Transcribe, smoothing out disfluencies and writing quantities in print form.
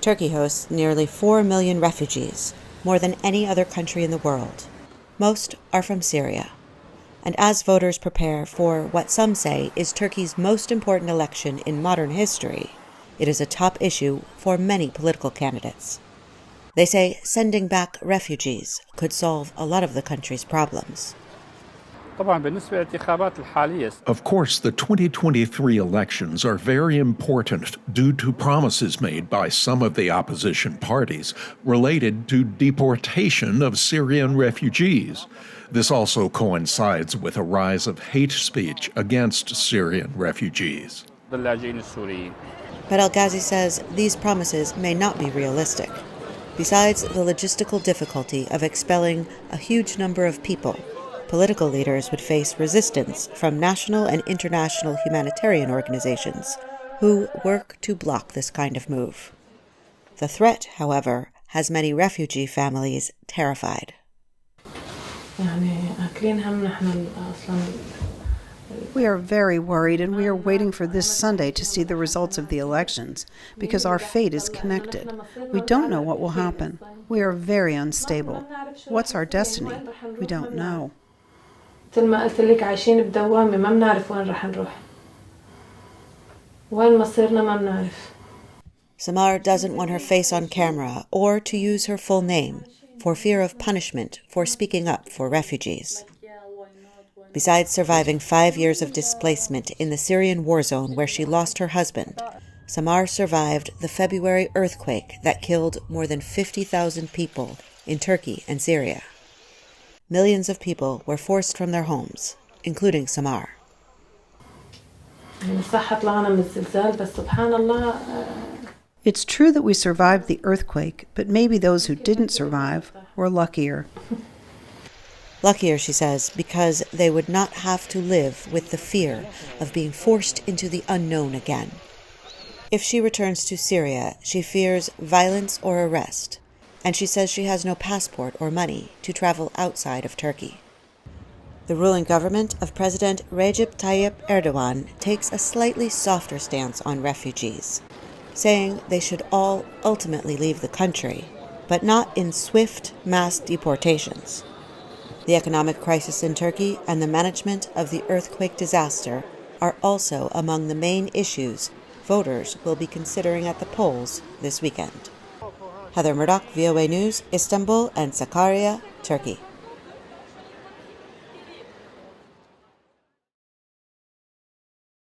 Turkey hosts nearly 4 million refugees, more than any other country in the world. Most are from Syria. And as voters prepare for what some say is Turkey's most important election in modern history, it is a top issue for many political candidates. They say sending back refugees could solve a lot of the country's problems. Of course, the 2023 elections are very important due to promises made by some of the opposition parties related to deportation of Syrian refugees. This also coincides with a rise of hate speech against Syrian refugees. But El-Ghazi says these promises may not be realistic. Besides the logistical difficulty of expelling a huge number of people, political leaders would face resistance from national and international humanitarian organizations who work to block this kind of move. The threat, however, has many refugee families terrified. We are very worried, and we are waiting for this Sunday to see the results of the elections, because our fate is connected. We don't know what will happen. We are very unstable. What's our destiny? We don't know. Samar doesn't want her face on camera or to use her full name for fear of punishment for speaking up for refugees. Besides surviving 5 years of displacement in the Syrian war zone where she lost her husband, Samar survived the February earthquake that killed more than 50,000 people in Turkey and Syria. Millions of people were forced from their homes, including Samar. It's true that we survived the earthquake, but maybe those who didn't survive were luckier. Luckier, she says, because they would not have to live with the fear of being forced into the unknown again. If she returns to Syria, she fears violence or arrest, and she says she has no passport or money to travel outside of Turkey. The ruling government of President Recep Tayyip Erdogan takes a slightly softer stance on refugees, saying they should all ultimately leave the country, but not in swift mass deportations. The economic crisis in Turkey and the management of the earthquake disaster are also among the main issues voters will be considering at the polls this weekend. Heather Murdoch, VOA News, Istanbul and Sakarya, Turkey.